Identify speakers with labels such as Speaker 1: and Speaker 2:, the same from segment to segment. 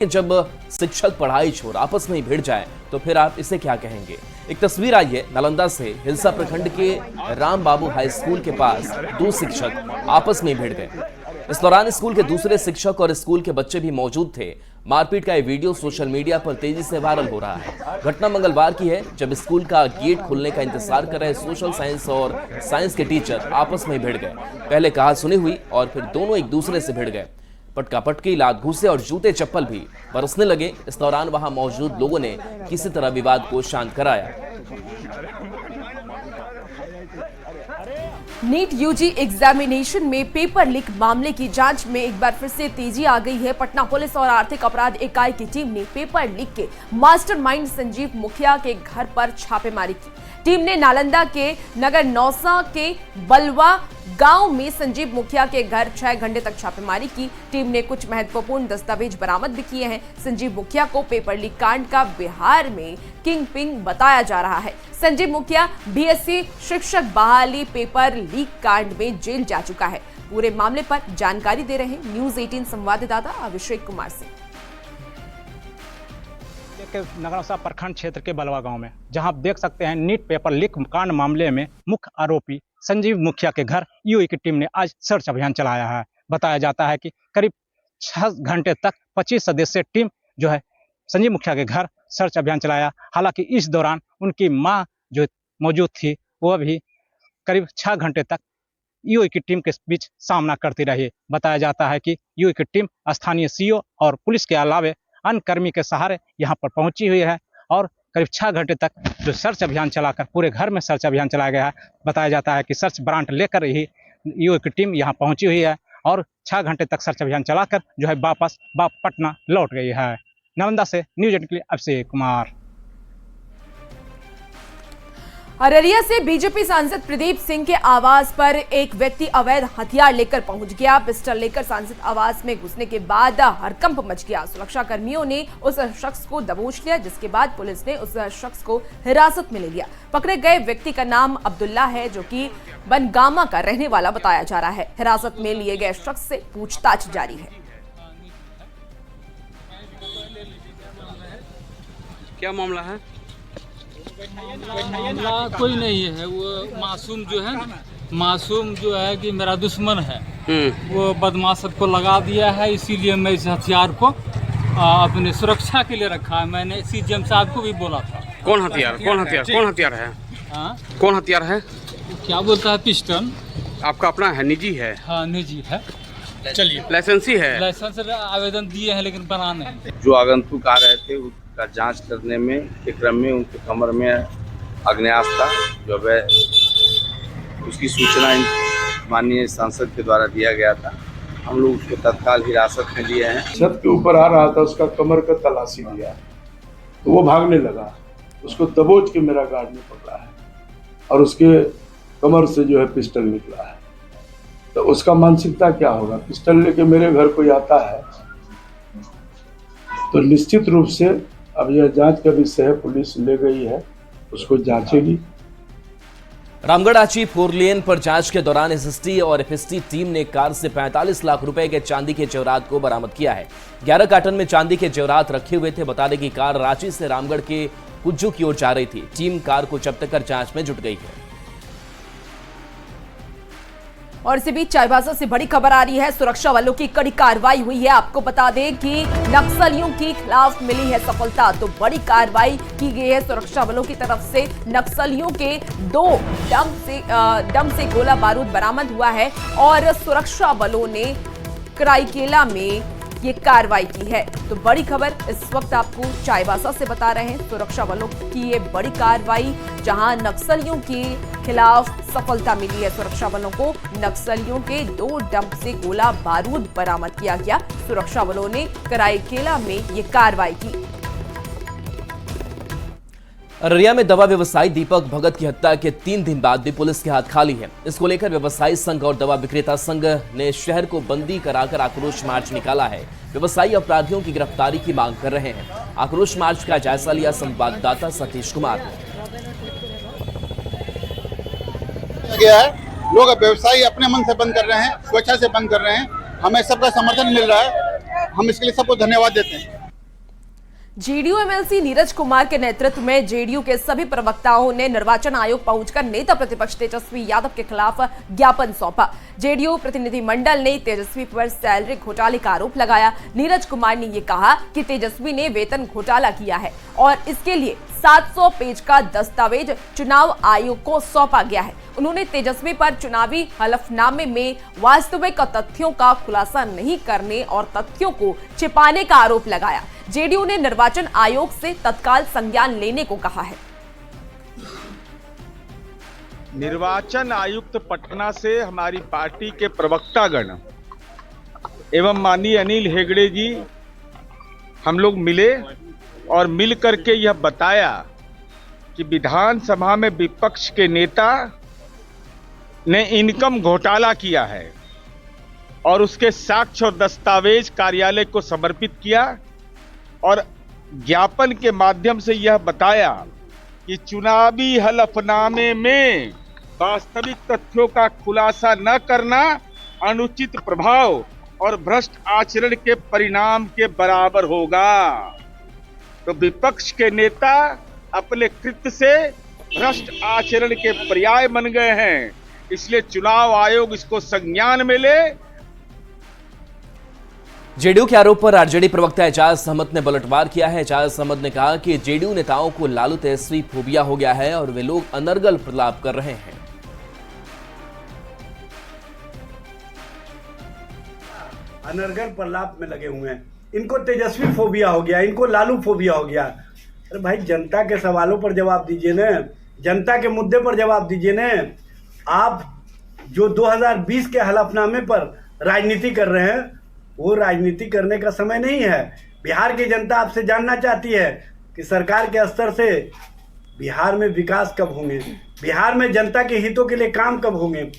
Speaker 1: जब शिक्षक पढ़ाई छोड़ आपस में ही भिड़ जाए तो फिर आप इसे क्या कहेंगे। एक तस्वीर आई है नालंदा से। हिलसा प्रखंड के राम बाबू हाई स्कूल के पास दो शिक्षक आपस में भिड़ गए। इस दौरान स्कूल के दूसरे शिक्षक और स्कूल के बच्चे भी मौजूद थे। मारपीट का ये वीडियो सोशल मीडिया पर तेजी से वायरल हो रहा है। घटना मंगलवार की है, जब स्कूल का गेट खुलने का इंतजार कर रहे सोशल साइंस और साइंस के टीचर आपस में भिड़ गए। पहले कहा सुनी हुई और फिर दोनों एक दूसरे से भिड़ गए। पटका पटकी, लात घूसे और जूते चप्पल भी बरसने लगे। इस दौरान वहां मौजूद लोगों ने किसी तरह विवाद को शांत कराया।
Speaker 2: नीट यूजी एग्जामिनेशन में पेपर लीक मामले की जांच में एक बार फिर से तेजी आ गई है। पटना पुलिस और आर्थिक अपराध इकाई की टीम ने पेपर लीक के मास्टरमाइंड संजीव मुखिया के घर पर छापेमारी की। टीम ने नालंदा के नगर नौसा के बलवा गांव में संजीव मुखिया के घर 6 घंटे तक छापेमारी की। टीम ने कुछ महत्वपूर्ण दस्तावेज बरामद भी किए हैं। संजीव मुखिया को पेपर लीक कांड का बिहार में किंग पिंग बताया जा रहा है। संजीव मुखिया बीएससी शिक्षक बहाली पेपर लीक कांड में जेल जा चुका है। पूरे मामले पर जानकारी दे रहे हैं न्यूज 18 संवाददाता अभिषेक कुमार सिंह।
Speaker 3: नगरौसा प्रखंड क्षेत्र के बलवा गांव में, जहां आप देख सकते हैं नीट पेपर लीक कांड मामले में मुख्य आरोपी संजीव मुखिया के घर ईओई की टीम ने आज सर्च अभियान चलाया है। बताया जाता है कि करीब 6 घंटे तक 25 सदस्यीय टीम जो है संजीव मुखिया के घर सर्च अभियान चलाया। हालांकि इस दौरान उनकी मां जो मौजूद थी वह भी करीब 6 घंटे तक ईओई की टीम के बीच सामना करती रही। बताया जाता है कि ईओई की टीम स्थानीय सीओ और पुलिस के अलावे अन्य कर्मी के सहारे यहां पर पहुंची हुई है और करीब 6 घंटे तक जो सर्च अभियान चलाकर पूरे घर में सर्च अभियान चलाया गया है। बताया जाता है कि सर्च वारंट लेकर ही ईओई की टीम यहां पहुंची हुई है और 6 घंटे तक सर्च अभियान चलाकर जो है वापस पटना लौट गई है। नालंदा से न्यूज 18 के लिए अभिषेक कुमार।
Speaker 2: अररिया से बीजेपी सांसद प्रदीप सिंह के आवास पर एक व्यक्ति अवैध हथियार लेकर पहुंच गया। पिस्टल लेकर सांसद आवास में घुसने के बाद हड़कंप मच गया। सुरक्षा कर्मियों ने उस शख्स को दबोच लिया, जिसके बाद पुलिस ने उस शख्स को हिरासत में ले लिया। पकड़े गए व्यक्ति का नाम अब्दुल्ला है, जो कि बनगामा का रहने वाला बताया जा रहा है। हिरासत में लिए गए शख्स से पूछताछ जारी है।
Speaker 4: क्या मामला है?
Speaker 5: मामला कोई नहीं है। वो मासूम जो है ना, मासूम जो है कि मेरा दुश्मन है, वो बदमाश को लगा दिया है। इसीलिए मैं इस हथियार को अपने सुरक्षा के लिए रखा है। मैंने सीजीएम साहब को भी बोला था।
Speaker 4: कौन हथियार है?
Speaker 5: हाँ?
Speaker 4: कौन हथियार है?
Speaker 5: क्या बोलता है? पिस्टन।
Speaker 4: आपका अपना है? निजी है?
Speaker 5: हाँ, निजी है। चलिए,
Speaker 4: लाइसेंसी है?
Speaker 5: लाइसेंस आवेदन दिए हैं लेकिन बना नहीं।
Speaker 6: जो आगंतुक आ रहे थे उसका जांच करने में के क्रम में उनके कमर में आग्नेयास्त्र था, जो है उसकी सूचना माननीय सांसद के द्वारा दिया गया था। हम लोग उसको तत्काल हिरासत में लिए हैं।
Speaker 7: छत के ऊपर आ रहा था, उसका कमर का तलाशी लिया तो वो भागने लगा। उसको दबोच के मेरा गार्ड ने पकड़ा है और उसके कमर से जो है पिस्टल निकला है। तो उसका मानसिकता क्या होगा? पिस्टल लेके मेरे घर कोई आता है तो निश्चित रूप से अब यह जांच का विषय है, पुलिस ले गई है, उसको जांचेगी।
Speaker 1: रामगढ़ आची 4 लेन पर जांच के दौरान एसएसटी और एफएसटी टीम ने कार से 45 लाख रुपए के चांदी के जेवरात को बरामद किया है। 11 कार्टन में चांदी के जेवरात रखे हुए थे। बता दें कि कार रांची से रामगढ़ के कुज्जू की ओर जा रही थी। टीम कार को जब्त कर जांच में जुट गई है।
Speaker 2: और इसी बीच चाईबासा से बड़ी खबर आ रही है। सुरक्षा बलों की कड़ी कार्रवाई हुई है। आपको बता दें कि नक्सलियों के खिलाफ मिली है सफलता। तो बड़ी कार्रवाई की गई है सुरक्षा बलों की तरफ से। नक्सलियों के 2 डम से गोला बारूद बरामद हुआ है और सुरक्षा बलों ने कराईकेला में ये कार्रवाई की है। तो बड़ी खबर इस वक्त आपको चाईबासा से बता रहे हैं। सुरक्षा बलों की ये बड़ी कार्रवाई, जहां नक्सलियों के खिलाफ सफलता मिली है सुरक्षा बलों को। नक्सलियों के 2 डंप से गोला बारूद बरामद किया गया। सुरक्षा बलों ने कराईकेला में ये कार्रवाई की।
Speaker 1: अररिया में दवा व्यवसायी दीपक भगत की हत्या के 3 दिन बाद भी पुलिस के हाथ खाली है। इसको लेकर व्यवसायी संघ और दवा विक्रेता संघ ने शहर को बंदी कराकर आक्रोश मार्च निकाला है। व्यवसायी अपराधियों की गिरफ्तारी की मांग कर रहे हैं। आक्रोश मार्च का जायजा लिया संवाददाता सतीश कुमार ने।
Speaker 8: लोग व्यवसायी अपने मन से बंद कर रहे हैं, स्वेच्छा से बंद कर रहे हैं। हमें सबका समर्थन मिल रहा है। हम इसके लिए सबको धन्यवाद देते हैं।
Speaker 2: जेडीयू एमएलसी नीरज कुमार के नेतृत्व में जेडीयू के सभी प्रवक्ताओं ने निर्वाचन आयोग पहुंचकर नेता प्रतिपक्ष तेजस्वी यादव के खिलाफ ज्ञापन सौंपा। जेडीयू प्रतिनिधिमंडल ने तेजस्वी पर सैलरी घोटाले का आरोप लगाया। नीरज कुमार ने यह कहा कि तेजस्वी ने वेतन घोटाला किया है और इसके लिए 700 पेज का दस्तावेज चुनाव आयोग को सौंपा गया है। उन्होंने तेजस्वी पर चुनावी हलफनामे में वास्तविक तथ्यों का खुलासा नहीं करने और तथ्यों को छिपाने का आरोप लगाया। जेडीयू ने निर्वाचन आयोग से तत्काल संज्ञान लेने को कहा है।
Speaker 9: निर्वाचन आयुक्त पटना से हमारी पार्टी के प्रवक्तागण एवं माननीय अनिल हेगड़े जी हम लोग मिले और मिल करके यह बताया कि विधानसभा में विपक्ष के नेता ने इनकम घोटाला किया है और उसके साक्ष्य और दस्तावेज कार्यालय को समर्पित किया और ज्ञापन के माध्यम से यह बताया कि चुनावी हलफनामे में वास्तविक तथ्यों का खुलासा न करना अनुचित प्रभाव और भ्रष्ट आचरण के परिणाम के बराबर होगा। तो विपक्ष के नेता अपने कृत्य से भ्रष्ट आचरण के पर्याय बन गए हैं, इसलिए चुनाव आयोग इसको संज्ञान में ले।
Speaker 1: जेडीयू के आरोप पर आरजेडी प्रवक्ता एजाज अहमद ने पलटवार किया है। एजाज अहमद ने कहा कि जेडीयू नेताओं को लालू तेजस्वी फोबिया हो गया है और वे लोग अनर्गल प्रलाप कर रहे हैं।
Speaker 10: अनर्गल प्रलाप में लगे हुए हैं। इनको तेजस्वी फोबिया हो गया, इनको लालू फोबिया हो गया। अरे भाई, जनता के सवालों पर जवाब दीजिए ना, जनता के मुद्दे पर जवाब दीजिए ना। आप जो 2020 के हलफनामे पर राजनीति कर रहे हैं, वो राजनीति करने का समय नहीं है। बिहार की जनता आपसे जानना चाहती है कि सरकार के स्तर से बिहार में विकास कब होंगे, बिहार में जनता के हितों के लिए काम कब होंगे।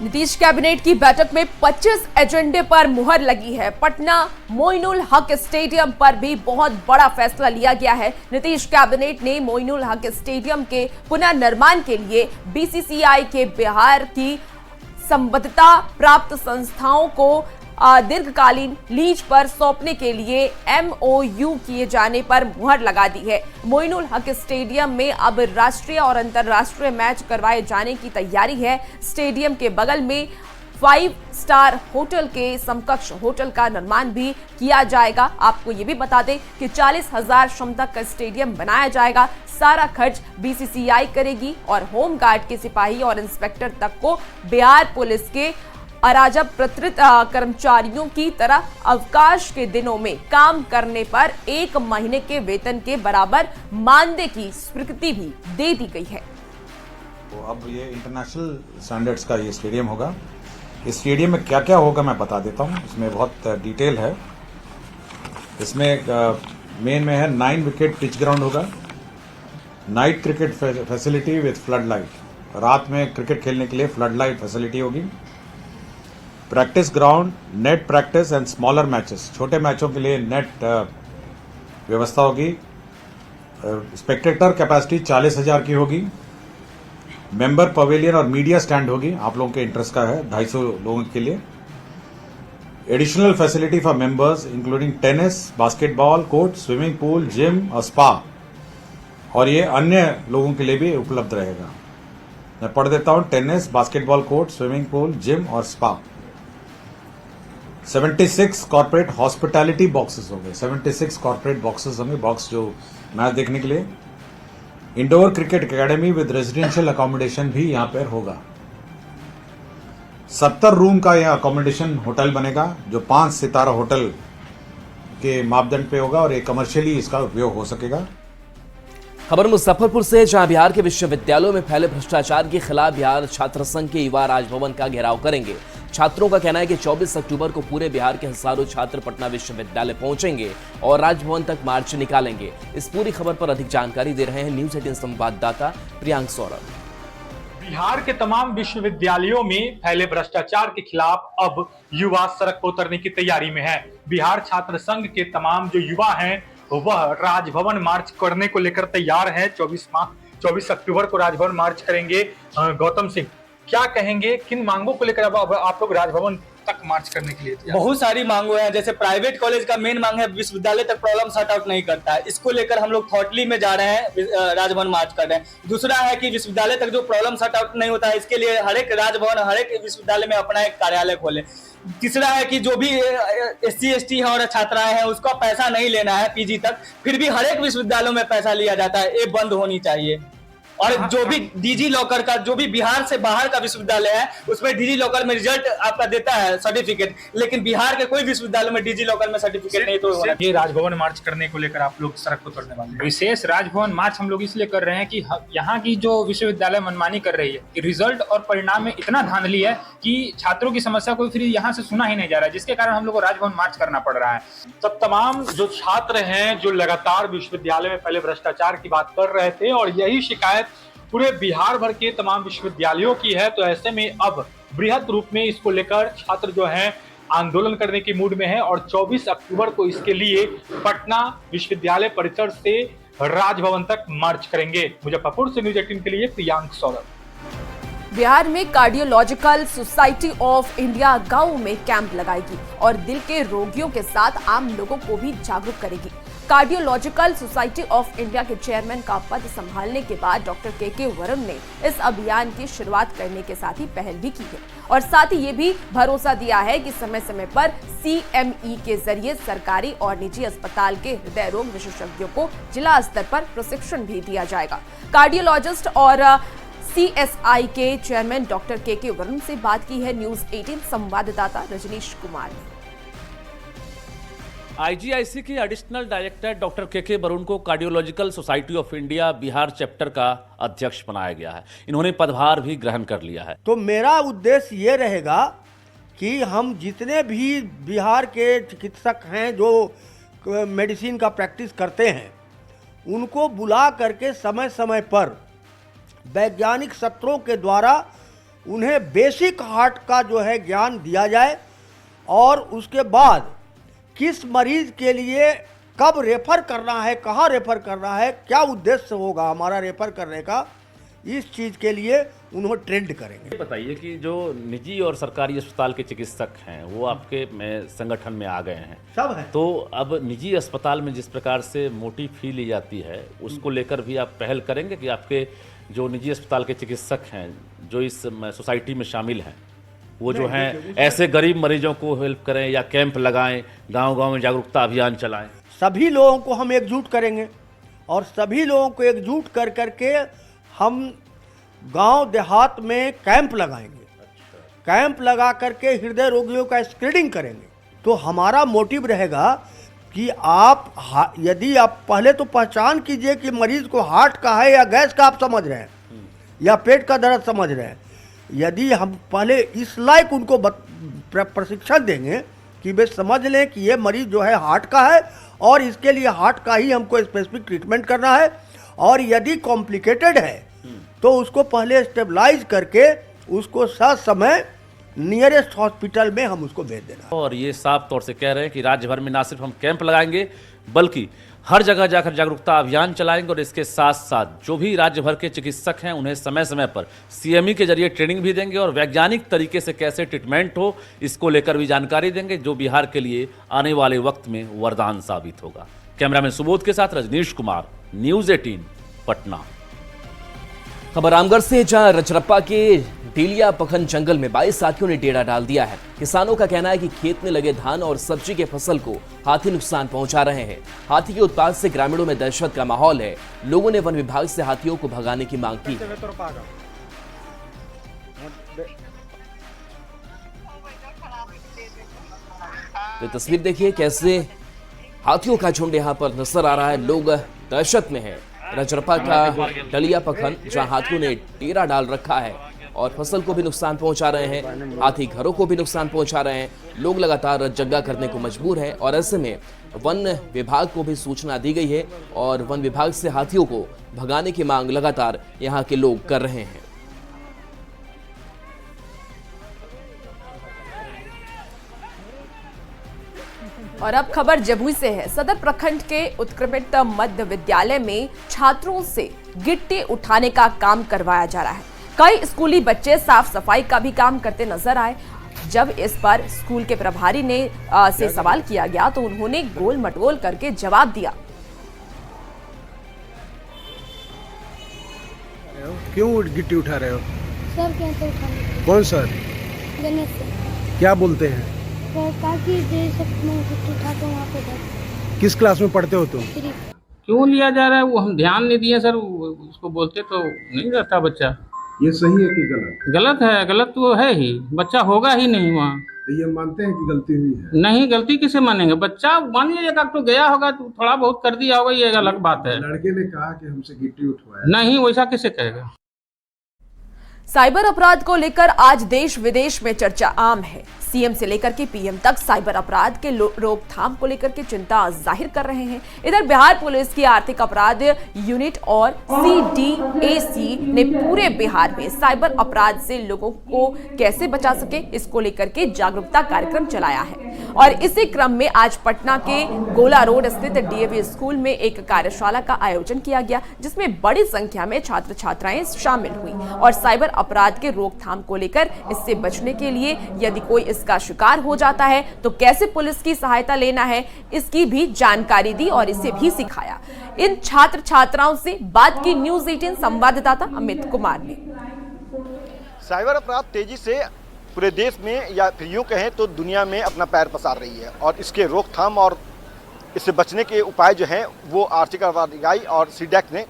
Speaker 2: नीतीश कैबिनेट की बैठक में 25 एजेंडे पर मुहर लगी है। पटना मोइनुल हक स्टेडियम पर भी बहुत बड़ा फैसला लिया गया है। नीतीश कैबिनेट ने मोइनुल हक स्टेडियम के पुनर्निर्माण के लिए बीसीसीआई के बिहार की संबद्धता प्राप्त संस्थाओं को दीर्घकालीन लीज पर सौंपने के लिए MOU किए जाने पर मुहर लगा दी है। मोइनुल हक स्टेडियम में अब राष्ट्रीय और अंतर्राष्ट्रीय मैच करवाए जाने की तैयारी है। स्टेडियम के बगल में 5 स्टार होटल के समकक्ष होटल का निर्माण भी किया जाएगा। आपको ये भी बता दें कि 40,000 क्षमता का स्टेडियम बनाया जाएगा। सारा खर्च बीसीसीआई करेगी और होम गार्ड के सिपाही और इंस्पेक्टर तक को बिहार पुलिस के अराजक प्रकृत कर्मचारियों की तरह अवकाश के दिनों में काम करने पर 1 महीने के वेतन के बराबर मानदेय की स्वीकृति भी दे दी गई है।
Speaker 11: तो अब ये इंटरनेशनल स्टैंडर्ड्स का ये स्टेडियम होगा। इस स्टेडियम में क्या क्या होगा मैं बता देता हूँ, इसमें बहुत डिटेल है। इसमें मेन में है 9 विकेट पिच ग्राउंड होगा, night cricket facility with flood light, रात में क्रिकेट खेलने के लिए फ्लड लाइट फैसिलिटी होगी। Practice ground, net practice and smaller matches, छोटे मैचों के लिए नेट व्यवस्था होगी। स्पेक्टेटर कैपेसिटी 40,000 की होगी। मेंबर पवेलियन और मीडिया स्टैंड होगी, आप लोगों के इंटरेस्ट का है, 250 लोगों के लिए। Additional facility for members including tennis, basketball court, swimming pool, gym और स्पा, और ये अन्य लोगों के लिए भी उपलब्ध रहेगा। मैं पढ़ देता हूं, tennis, basketball court, swimming pool, gym और स्पा। 76 कॉर्पोरेट हॉस्पिटैलिटी बॉक्सेस होंगे, 76 कॉर्पोरेट बॉक्सेस होंगे, बॉक्स जो मैच देखने के लिए। Indoor cricket academy with residential accommodation भी यहाँ पर होगा। 70 रूम का यह अकोमोडेशन होटल बनेगा जो 5 सितारा होटल के मापदंड पे होगा और ये कमर्शियली इसका उपयोग हो सकेगा।
Speaker 1: खबर मुजफ्फरपुर से, जहां बिहार के विश्वविद्यालयों में फैले भ्रष्टाचार के खिलाफ बिहार छात्र संघ के युवा राजभवन का घेराव करेंगे। छात्रों का कहना है कि 24 अक्टूबर को पूरे बिहार के हजारों छात्र पटना विश्वविद्यालय पहुंचेंगे और राजभवन तक मार्च निकालेंगे। इस पूरी खबर पर अधिक जानकारी दे रहे हैं न्यूज 18 संवाददाता प्रियांक सौरभ।
Speaker 12: बिहार के तमाम विश्वविद्यालयों में फैले भ्रष्टाचार के खिलाफ अब युवा सड़क पर उतरने की तैयारी में है। बिहार छात्र संघ के तमाम जो युवा हैं वह राजभवन मार्च करने को लेकर तैयार है। 24 अक्टूबर को राजभवन मार्च करेंगे। गौतम सिंह, क्या कहेंगे, किन मांगों को लेकर अब आप लोग राजभवन तक मार्च करने के लिए दिया?
Speaker 13: बहुत सारी मांगों हैं, जैसे प्राइवेट कॉलेज का मेन मांग है विश्वविद्यालय तक प्रॉब्लम सॉर्ट आउट नहीं करता है, इसको लेकर हम लोग थॉटली में जा रहे हैं, राजभवन मार्च कर रहे हैं। दूसरा है कि विश्वविद्यालय तक जो प्रॉब्लम सॉर्ट आउट नहीं होता है, इसके लिए हर एक राजभवन हर एक विश्वविद्यालय में अपना एक कार्यालय खोले। तीसरा है कि जो भी SC ST है और छात्राएं हैं उसका पैसा नहीं लेना है PG तक, फिर भी हर एक विश्वविद्यालयों में पैसा लिया जाता है, ये बंद होनी चाहिए। और जो भी डिजी लॉकर का, जो भी बिहार से बाहर का विश्वविद्यालय है उसमें डिजी लॉकर में रिजल्ट आपका देता है सर्टिफिकेट, लेकिन बिहार के कोई विश्वविद्यालय में डिजी लॉकर में सर्टिफिकेट नहीं। तो
Speaker 12: ये राजभवन मार्च करने को लेकर आप लोग सड़क पर उतरने वाले हैं? विशेष राजभवन मार्च हम लोग इसलिए कर रहे हैं कि यहाँ की जो विश्वविद्यालय मनमानी कर रही है कि रिजल्ट और परिणाम में इतना धांधली है कि छात्रों की समस्या को फिर यहाँ से सुना ही नहीं जा रहा है, जिसके कारण हम लोग को राजभवन मार्च करना पड़ रहा है। तब तमाम जो छात्र हैं जो लगातार विश्वविद्यालय में पहले भ्रष्टाचार की बात कर रहे थे और यही शिकायत पूरे बिहार भर के तमाम विश्वविद्यालयों की है, तो ऐसे में अब बृहद रूप में इसको लेकर छात्र जो हैं आंदोलन करने के मूड में हैं और 24 अक्टूबर को इसके लिए पटना विश्वविद्यालय परिसर से राजभवन तक मार्च करेंगे। मुजफ्फरपुर से न्यूज़ 18 के लिए प्रियांक सौरभ।
Speaker 2: बिहार में कार्डियोलॉजिकल सोसाइटी ऑफ इंडिया गांव में कैंप लगाएगी और दिल के रोगियों के साथ आम लोगों को भी जागरूक करेगी। कार्डियोलॉजिकल सोसाइटी ऑफ इंडिया के चेयरमैन का पद संभालने के बाद डॉक्टर के वरुण ने इस अभियान की शुरुआत करने के साथ ही पहल भी की है और साथ ही ये भी भरोसा दिया है कि समय समय पर CME के जरिए सरकारी और निजी अस्पताल के हृदय रोग विशेषज्ञों को जिला स्तर पर प्रशिक्षण भी दिया जाएगा। कार्डियोलॉजिस्ट और CSI के चेयरमैन डॉक्टर के वरुण से बात की है न्यूज़ 18 संवाददाता रजनीश कुमार ने।
Speaker 1: IGIC के एडिशनल डायरेक्टर डॉक्टर के वरुण को cardiological society of India Bihar chapter का अध्यक्ष बनाया गया है। इन्होंने पदभार भी ग्रहण कर लिया है।
Speaker 14: तो मेरा उद्देश्य ये रहेगा कि हम जितने भी बिहार के चिकित्सक हैं जो मेडिसिन का प्रैक्टिस करते हैं उनको बुला करके समय समय पर वैज्ञानिक सत्रों के द्वारा उन्हें बेसिक हार्ट का जो है ज्ञान दिया जाए और उसके बाद किस मरीज के लिए कब रेफर करना है, कहाँ रेफर करना है, क्या उद्देश्य होगा हमारा रेफर करने का, इस चीज़ के लिए उन्हें ट्रेंड करेंगे।
Speaker 1: बताइए कि जो निजी और सरकारी अस्पताल के चिकित्सक हैं वो आपके संगठन में आ गए हैं,
Speaker 14: सब हैं।
Speaker 1: तो अब निजी अस्पताल में जिस प्रकार से मोटी फी ली जाती है उसको लेकर भी आप पहल करेंगे कि आपके जो निजी अस्पताल के चिकित्सक हैं जो इस सोसाइटी में शामिल हैं वो जो हैं ऐसे गरीब मरीजों को हेल्प करें या कैंप लगाएं, गांव-गांव में जागरूकता अभियान चलाएं?
Speaker 14: सभी लोगों को हम एकजुट करेंगे और सभी लोगों को एकजुट कर करके हम गांव देहात में कैंप लगाएंगे। कैंप लगा करके हृदय रोगियों का स्क्रीनिंग करेंगे। तो हमारा मोटिव रहेगा कि आप यदि आप पहले तो पहचान कीजिए कि मरीज को हार्ट का है या गैस का आप समझ रहे हैं या पेट का दर्द समझ रहे हैं। यदि हम पहले इस लायक उनको प्रशिक्षण देंगे कि वे समझ लें कि ये मरीज जो है हार्ट का है और इसके लिए हार्ट का ही हमको स्पेसिफिक ट्रीटमेंट करना है और यदि कॉम्प्लिकेटेड है तो उसको पहले स्टेबलाइज करके उसको समय नियरेस्ट हॉस्पिटल में हम उसको भेज देना।
Speaker 1: और ये साफ तौर से कह रहे हैं कि राज्य भर में ना सिर्फ हम कैंप लगाएंगे बल्कि हर जगह जाकर जागरूकता अभियान चलाएंगे और इसके साथ साथ जो भी राज्य भर के चिकित्सक हैं उन्हें समय समय पर CME के जरिए ट्रेनिंग भी देंगे और वैज्ञानिक तरीके से कैसे ट्रीटमेंट हो इसको लेकर भी जानकारी देंगे, जो बिहार के लिए आने वाले वक्त में वरदान साबित होगा। कैमरामैन सुबोध के साथ रजनीश कुमार, न्यूज़ 18 पटना। खबर रामगढ़ से, जहां रजरप्पा के डेलिया पखन जंगल में 22 साथियों ने डेरा डाल दिया है। किसानों का कहना है कि खेत में लगे धान और सब्जी के फसल को हाथी नुकसान पहुंचा रहे हैं। हाथी के उत्पात से ग्रामीणों में दहशत का माहौल है। लोगों ने वन विभाग से हाथियों को भगाने की मांग की है। तो तस्वीर देखिए कैसे हाथियों का झुंड यहां पर नजर आ रहा है। लोग दहशत में हैं। रजरप्पा का डलिया पखन जहां हाथियों ने डेरा डाल रखा है और फसल को भी नुकसान पहुंचा रहे हैं, हाथी घरों को भी नुकसान पहुंचा रहे हैं। लोग लगातार जग्गा करने को मजबूर हैं और ऐसे में वन विभाग को भी सूचना दी गई है और वन विभाग से हाथियों को भगाने की मांग लगातार यहां के लोग कर रहे हैं।
Speaker 2: और अब खबर जमुई से है। सदर प्रखंड के उत्क्रमित मध्य विद्यालय में छात्रों से गिट्टी उठाने का काम करवाया जा रहा है। कई स्कूली बच्चे साफ सफाई का भी काम करते नजर आए। जब इस पर स्कूल के प्रभारी ने से सवाल किया गया तो उन्होंने गोल मटोल करके जवाब दिया।
Speaker 10: क्यों गिट्टी उठा रहे हो?
Speaker 15: सर कैसे उठाने?
Speaker 10: कौन सर?
Speaker 15: गणेश सर।
Speaker 10: क्या बोलते हैं?
Speaker 15: कहा कि दे सकते मैं गिट्टी उठाता हूँ वहाँ पे बैठ।
Speaker 10: किस क्लास में पढ़ते हो तुम?
Speaker 5: क्यों लिया जा रहा है वो हम ध्यान नहीं दिए सर, उसको बोलते तो नहीं रहता बच्चा।
Speaker 7: ये सही है कि गलत?
Speaker 5: गलत है, गलत तो है ही, बच्चा होगा ही नहीं वहाँ।
Speaker 7: तो ये मानते हैं कि गलती हुई है?
Speaker 5: नहीं, गलती किसे मानेंगे, बच्चा मान लीजिएगा तो गया होगा तो थोड़ा बहुत कर दिया होगा, ये अलग बात है।
Speaker 7: लड़के ने कहा कि हमसे गिट्टी उठवाया।
Speaker 5: नहीं, वैसा किसे कहेगा।
Speaker 2: साइबर अपराध को लेकर आज देश विदेश में चर्चा आम है। सीएम से लेकर के पीएम तक साइबर अपराध के रोकथाम को लेकर के चिंता जाहिर कर रहे हैं। इधर बिहार पुलिस की आर्थिक अपराध यूनिट और सीडीएसी ने पूरे बिहार में साइबर अपराध से लोगों को कैसे बचा सके इसको लेकर के जागरूकता कार्यक्रम चलाया है। और इसी क्रम में आज पटना के गोला रोड स्थित डीएवी स्कूल में एक कार्यशाला का आयोजन किया गया, जिसमें बड़ी संख्या में छात्र छात्राएं शामिल हुई और साइबर अपराध के रोकथाम को लेकर इससे बचने के लिए यदि कोई इसका शिकार हो जाता है तो कैसे पुलिस की सहायता लेना है इसकी भी जानकारी दी और इसे भी सिखाया। इन छात्र छात्राओं से बात की न्यूज़ 18 संवाददाता अमित कुमार ने।
Speaker 16: साइबर अपराध तेजी से पूरे देश में या फिर यूँ कहें तो दुनिया में अपना पैर पसार रही है और इसके रोकथाम और इससे बचने के उपाय जो हैं वो आर्थिक अपराध इकाई और सीडैक ने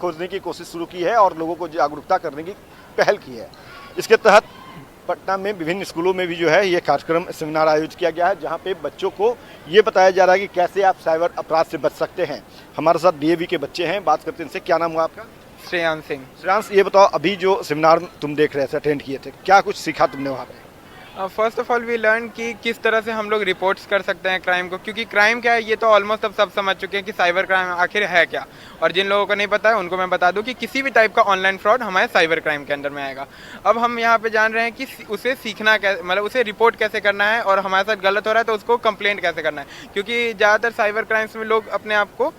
Speaker 16: खोजने की कोशिश शुरू की है और लोगों को जागरूकता करने की पहल की है। इसके तहत पटना में विभिन्न स्कूलों में भी जो है ये कार्यक्रम सेमिनार आयोजित किया गया है, जहाँ पे बच्चों को ये बताया जा रहा है कि कैसे आप साइबर अपराध से बच सकते हैं। हमारे साथ डीएवी के बच्चे हैं, बात करते हैं इनसे। क्या नाम हुआ आपका?
Speaker 17: श्रेयांश सिंह।
Speaker 16: श्रेयांश, ये बताओ अभी जो सेमिनार तुम देख रहे थे, अटेंड किए थे, क्या कुछ सीखा तुमने वहाँ पे?
Speaker 17: First of all we learn कि किस तरह से हम लोग रिपोर्ट्स कर सकते हैं क्राइम को, क्योंकि क्राइम क्या है ये तो ऑलमोस्ट अब सब समझ चुके हैं कि साइबर क्राइम आखिर है क्या। और जिन लोगों को नहीं पता है उनको मैं बता दूं कि किसी भी टाइप का ऑनलाइन फ्रॉड हमारे साइबर क्राइम के अंडर में आएगा। अब हम यहाँ पे जान रहे हैं कि उसे सीखना कैसे, मतलब उसे रिपोर्ट कैसे करना है और हमारे साथ गलत हो रहा है तो उसको कंप्लेंट कैसे करना है, क्योंकि ज़्यादातर साइबर क्राइम्स में लोग अपने आप को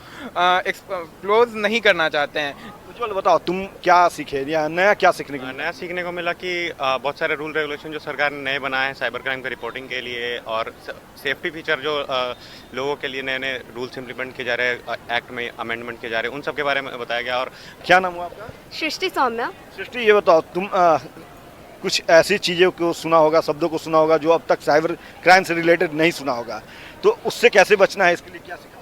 Speaker 17: एक्सप्लोज नहीं करना चाहते हैं।
Speaker 16: उज्ज्वल, बताओ तुम क्या सीखे या नया क्या सीखने को?
Speaker 18: नया सीखने को मिला कि बहुत सारे रूल रेगुलेशन जो सरकार ने नए बनाए हैं साइबर क्राइम के रिपोर्टिंग के लिए और सेफ्टी फीचर जो लोगों के लिए नए नए रूल्स इम्प्लीमेंट किए जा रहे हैं, एक्ट में अमेंडमेंट किए जा रहे हैं, उन सब के बारे में बताया गया। और
Speaker 16: क्या नाम हुआ आपका?
Speaker 15: सृष्टि सौम्या।
Speaker 16: सृष्टि, ये बताओ तुम कुछ ऐसी चीज़ों को सुना होगा, शब्दों को सुना होगा जो अब तक साइबर क्राइम से रिलेटेड नहीं सुना होगा, तो उससे कैसे बचना है, इसके लिए क्या सीखा?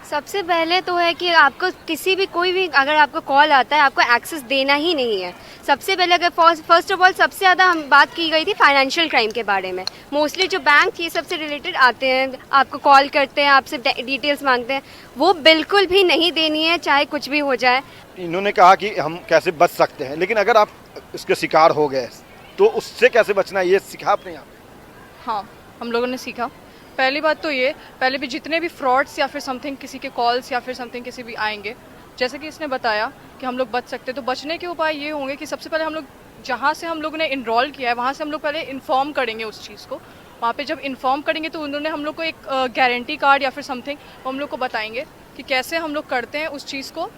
Speaker 15: सबसे पहले तो है कि आपको किसी भी कोई भी अगर आपको कॉल आता है आपको एक्सेस देना ही नहीं है। सबसे पहले अगर फर्स्ट ऑफ ऑल सबसे ज़्यादा हम बात की गई थी फाइनेंशियल क्राइम के बारे में। मोस्टली जो बैंक ये सबसे रिलेटेड आते हैं, आपको कॉल करते हैं, आपसे डिटेल्स मांगते हैं, वो बिल्कुल भी नहीं देनी है, चाहे कुछ भी हो जाए।
Speaker 16: इन्होंने कहा कि हम कैसे बच सकते हैं, लेकिन अगर आप इसके शिकार हो गए तो उससे कैसे बचना, ये सीखा आपने यहाँ पे?
Speaker 19: हाँ, हम लोगों ने सीखा। पहली बात तो ये, पहले भी जितने भी फ्रॉड्स या फिर समथिंग किसी के कॉल्स या फिर समथिंग किसी भी आएंगे, जैसे कि इसने बताया कि हम लोग बच सकते हैं, तो बचने के उपाय ये होंगे कि सबसे पहले हम लोग जहाँ से हम लोग ने इनरोल किया है वहाँ से हम लोग पहले इन्फॉर्म करेंगे उस चीज़ को। वहाँ पे जब इन्फॉर्म करेंगे तो उन्होंने हम लोग को एक गारंटी कार्ड या फिर समथिंग हम लोग को बताएंगे कि कैसे हम लोग करते हैं, उस चीज़ को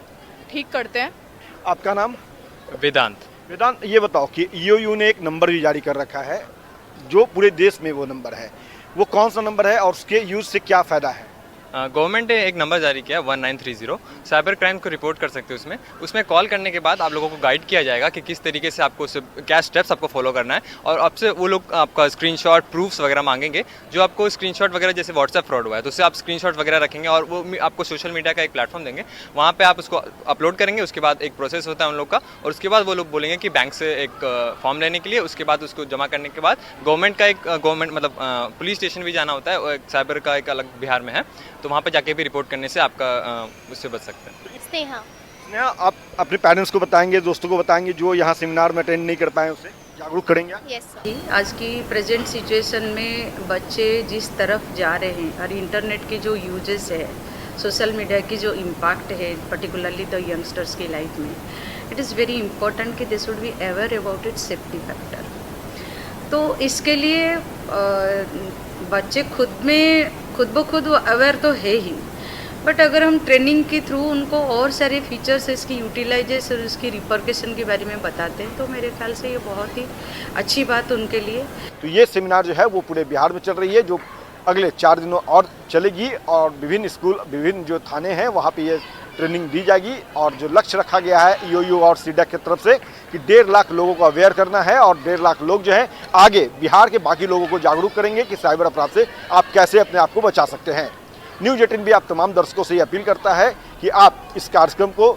Speaker 19: ठीक करते हैं।
Speaker 16: आपका नाम?
Speaker 18: वेदांत।
Speaker 16: वेदांत, ये बताओ कि ईओयू ने एक नंबर भी जारी कर रखा है जो पूरे देश में वो नंबर है, वो कौन सा नंबर है और उसके यूज से क्या फ़ायदा है?
Speaker 18: गवर्नमेंट ने एक नंबर जारी किया 1930, साइबर क्राइम को रिपोर्ट कर सकते हो उसमें कॉल करने के बाद आप लोगों को गाइड किया जाएगा कि किस तरीके से आपको क्या स्टेप्स आपको फॉलो करना है। और आपसे वो लोग आपका स्क्रीनशॉट प्रूफ्स वगैरह मांगेंगे, जो आपको स्क्रीनशॉट वगैरह जैसे व्हाट्सएप फ्रॉड हुआ है तो उससे आप स्क्रीनशॉट वगैरह रखेंगे और वो आपको सोशल मीडिया का एक प्लेटफॉर्म देंगे, वहाँ पर आप उसको अपलोड करेंगे। उसके बाद एक प्रोसेस होता है उन लोग का और उसके बाद वो लोग बोलेंगे कि बैंक से एक फॉर्म लेने के लिए, उसके बाद उसको जमा करने के बाद गवर्नमेंट का एक मतलब पुलिस स्टेशन भी जाना होता है, साइबर का एक अलग बिहार में है, तो वहाँ पे जाके भी रिपोर्ट करने से आपका उससे बच सकते हैं।
Speaker 15: स्नेहा,
Speaker 16: आप अपने पेरेंट्स को बताएंगे, दोस्तों को बताएंगे जो यहाँ सेमिनार में अटेंड नहीं कर पाए, उसे जागरूक करेंगे?
Speaker 20: यस। आज की प्रेजेंट सिचुएशन में बच्चे जिस तरफ जा रहे हैं और इंटरनेट की जो यूजेस है, सोशल मीडिया की जो इम्पैक्ट है पर्टिकुलरली द यंगस्टर्स की लाइफ में, इट इज़ वेरी इंपॉर्टेंट कि they should be aware about it's safety factor. तो इसके लिए बच्चे खुद ब खुद अवेयर तो है ही, बट अगर हम ट्रेनिंग के थ्रू उनको और सारे फीचर्स इसकी यूटिलाइजेशन और इसकी रिपरकशन के बारे में बताते हैं तो मेरे ख्याल से ये बहुत ही अच्छी बात उनके लिए।
Speaker 16: तो ये सेमिनार जो है वो पूरे बिहार में चल रही है, जो अगले 4 दिनों और चलेगी और विभिन्न स्कूल, विभिन्न जो थाने हैं वहाँ पे ये ट्रेनिंग दी जाएगी। और जो लक्ष्य रखा गया है ईओयू और सीडा की तरफ से कि 1.5 लाख लोगों को अवेयर करना है और 1.5 लाख लोग जो हैं आगे बिहार के बाकी लोगों को जागरूक करेंगे कि साइबर अपराध से आप कैसे अपने आप को बचा सकते हैं। न्यूज़ 18 भी आप तमाम दर्शकों से ये अपील करता है कि आप इस कार्यक्रम को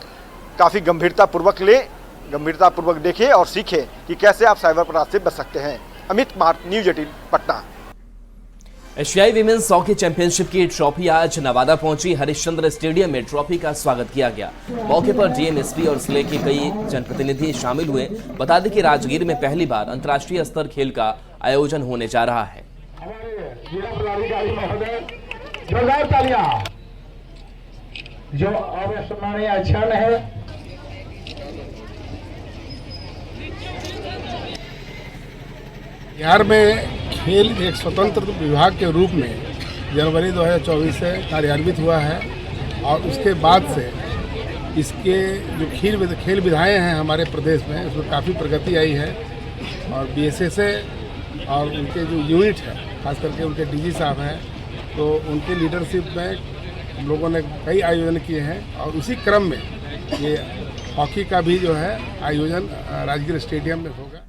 Speaker 16: काफ़ी गंभीरतापूर्वक लें, गंभीरतापूर्वक देखें और सीखें कि कैसे आप साइबर अपराध से बच सकते हैं। अमित कुमार, न्यूज़ 18 पटना।
Speaker 1: एशियाई विमेंस हॉकी चैंपियनशिप की ट्रॉफी आज नवादा पहुंची। हरिश्चंद्र स्टेडियम में ट्रॉफी का स्वागत किया गया। मौके पर डीएम, और जिले के कई जनप्रतिनिधि शामिल हुए। बता दें कि राजगीर में पहली बार अंतर्राष्ट्रीय स्तर खेल का आयोजन होने जा रहा है।
Speaker 21: जो अविस्मरणीय क्षण है, बिहार में खेल एक स्वतंत्र विभाग के रूप में जनवरी 2024 से कार्यान्वित हुआ है और उसके बाद से इसके जो खेल विधाएँ हैं हमारे प्रदेश में उसमें काफ़ी प्रगति आई है। और बीएसएसए और उनके जो यूनिट है, खास करके उनके डीजी साहब हैं, तो उनके लीडरशिप में हम लोगों ने कई आयोजन किए हैं और उसी क्रम में ये हॉकी का भी जो है आयोजन राजगीर स्टेडियम में होगा।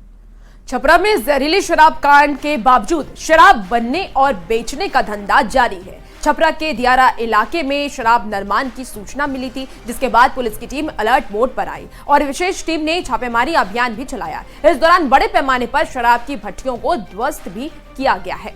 Speaker 2: छपरा में जहरीली शराब कांड के बावजूद शराब बनने और बेचने का धंधा जारी है। छपरा के दियारा इलाके में शराब निर्माण की सूचना मिली थी, जिसके बाद पुलिस की टीम अलर्ट मोड पर आई और विशेष टीम ने छापेमारी अभियान भी चलाया। इस दौरान बड़े पैमाने पर शराब की भट्टियों को ध्वस्त भी किया गया है।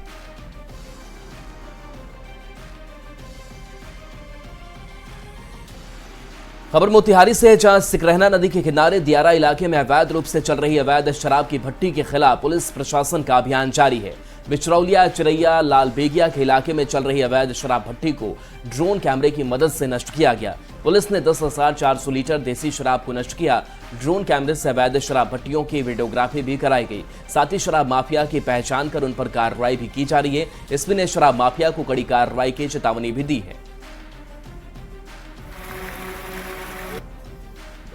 Speaker 1: खबर मोतिहारी से, जहां सिकरहना नदी के किनारे दियारा इलाके में अवैध रूप से चल रही अवैध शराब की भट्टी के खिलाफ पुलिस प्रशासन का अभियान जारी है। बिचरौलिया, चिरैया, लालबेगिया के इलाके में चल रही अवैध शराब भट्टी को ड्रोन कैमरे की मदद से नष्ट किया गया। पुलिस ने 10,400 लीटर देसी शराब को नष्ट किया। ड्रोन कैमरे से अवैध शराब भट्टियों की वीडियोग्राफी भी कराई गई। साथ ही शराब माफिया की पहचान कर उन पर कार्रवाई भी की जा रही है। एसपी ने शराब माफिया को कड़ी कार्रवाई की चेतावनी भी दी है।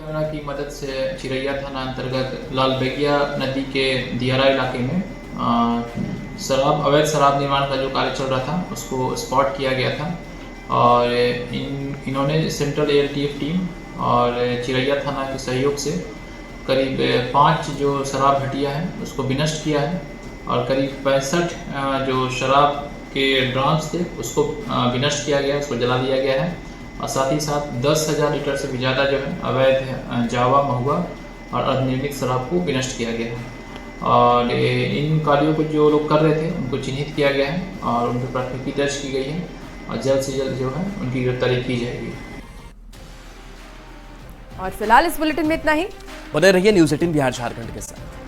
Speaker 22: की मदद से चिरैया थाना अंतर्गत लालबेगिया नदी के दियारा इलाके में अवैध शराब निर्माण का जो कार्य चल रहा था उसको स्पॉट किया गया था और इन्होंने सेंट्रल एएलटीएफ टीम और चिरैया थाना के सहयोग से करीब 5 जो शराब भट्टियां हैं उसको विनष्ट किया है और करीब 65 जो शराब के ड्रम्स थे उसको विनष्ट किया गया, उसको जला दिया गया है और साथ ही साथ 10,000 लीटर से भी ज़्यादा जो है अवैध जावा, महुआ और अर्धनिर्मित शराब को विनष्ट किया गया है। और इन कार्यों को जो लोग कर रहे थे उनको चिन्हित किया गया है और उन पर प्राथमिकी दर्ज की गई है और जल्द से जल्द जो है उनकी गिरफ्तारी की जाएगी।
Speaker 2: और फिलहाल इस बुलेटिन में इतना ही।
Speaker 1: बने रहिए न्यूज़ 18 बिहार झारखंड के साथ।